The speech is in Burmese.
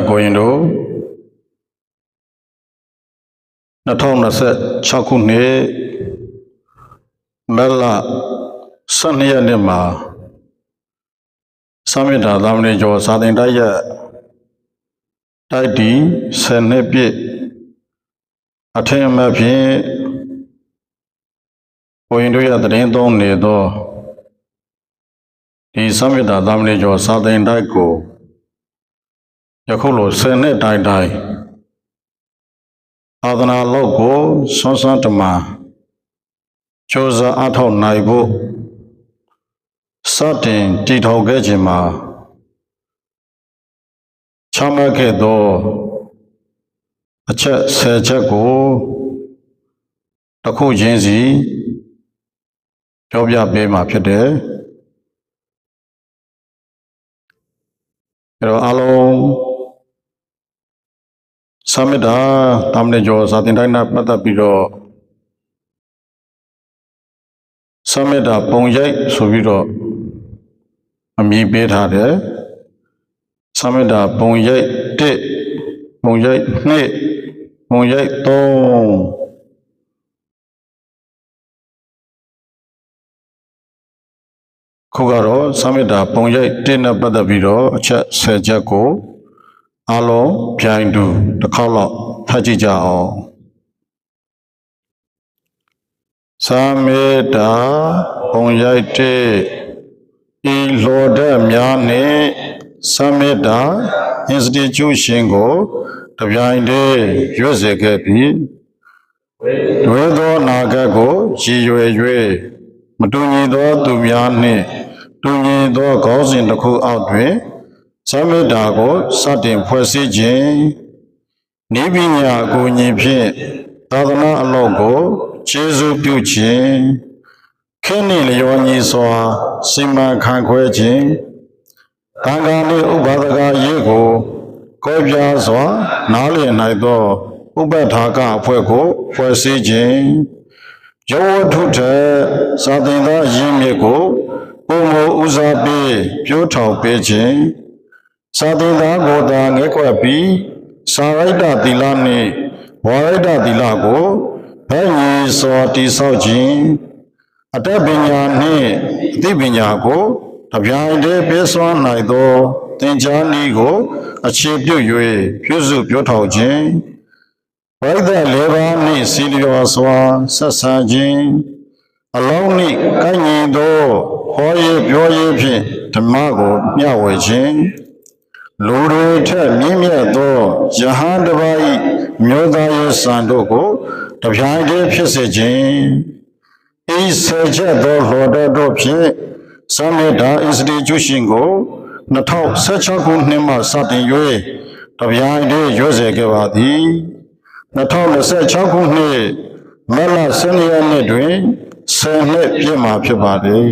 ကိုရင်တို့2026ခုနှစ်မတ်လ12ရက်နေ့မှာစာမေတ္တာသာမဏေကျော်စာသင်တိုက်ရဲ့တိုက်တီ10နှစ်ပြည့်အထင်အမှတ်ဖြင့်ကိုရင်တို့ရဲ့သတင်းသုံးနေသောဒီစာမေတ္တာသာမဏေကျော်စာသင်တိုက်ကိုယခုလို10နှစ်တိုင်သာသနာလောက်ကိုဆွမ်းဆွမ်းတမန်ကြိုးစားအားထုတ်နိုင်ဖို့စတင်တည်ထောင်ခဲ့ခြင်းမှာချမှတ်ခဲ့သောအချက်10ချက်ကိုတစ်ခုချင်းစီပြောပြပေးမှာဖြစ်တယ်အဲ့တော့အားလုံးစာမေတ္တာသာမဏေကျော်စာသင်တိုက်နဲ့ပတ်သက်ပြီးတော့စာမေတ္တာပုံရိပ်ဆိုပြီးတော့အမည်ပေးထားတယ်စာမေတ္တာပုံရိပ်1ပုံရိပ်2ပုံရိပ်3ခုကတော့စာမေတ္တာပုံရိပ်1နဲ့ပတ်သက်ပြီးတော့အချက်10ချက်ကိုအားလုံးပြိုင်တူတစ်ခေါက်လောက်ဖတ်ကြည့်ကြအောင်စာမေတ္တာပုံရိပ်1ဤလောဒတ်များနှင့်စာမေတ္တာ institution ကိုတပြိုင်တည်းရွတ်စေခဲ့ပြီးဒွေသောနာဂတ်ကိုရည်ရွယ်၍မတူညီသောသူများနှင့်တူညီသောခေါင်းစဉ်တစ်ခုအောက်တွင်စာမေတ္တာကိုစတင်ဖွဲ့စည်းခြင်းနိဗ္ဗာန်အကူအညီဖြင့်သာသနာအလုပ်ကိုကျေးဇူးပြုခြင်းခင်းနှင့်လျောညီစွာစီမံခန့်ခွဲခြင်းသံဃာနှင့်ဥပါဒကရေးကိုကောပြားစွာနားလည်နိုင်သောဥပထာကအဖွဲ့ကိုဖွဲ့စည်းခြင်းယောဝတ္ထုထစာသင်သောရင်းမြစ်ကိုပုံမဦးစားပေးပြိုးထောင်ပေးခြင်းစာသင်သားကိုသာငဲ့ကွက်ပြီးစာရိုက်တာသီလနှင့်ဝါရိုက်တာသီလကိုဘယ်ရည်စွာတည်ဆောက်ခြင်းအတ္တပညာနှင့်အသိပညာကိုတပြိုင်တည်းပေးစွမ်းနိုင်သောသင်ကြားနည်းကိုအခြေပြု၍ပြုစုပြောထောင်ခြင်းဝိသလေးပါးနှင့်စီလျော်စွာဆက်ဆံခြင်းအလုံးနှင့်ကိုင်ငင်သောဟောရေးပြောရေးဖြင့်ဓမ္မကိုမျှဝေခြင်းလူတွေထက်မြင့်မြတ်သောယဟန်တစ်ပါး၏မျိုးသားရေးစံတို့ကိုတပြိုင်တည်းဖြစ်စေခြင်းဤ10ချက်သောလောဒတ်တို့ဖြင့်စာမေတ္တာ institution ကို2016ခုနှစ်မှစတင်၍တပြိုင်တည်းရွတ်စေခဲ့ပါသည်2026ခုနှစ်မတ်လ12ရက်နေ့တွင်10နှစ်ပြည့်မှာဖြစ်ပါတယ်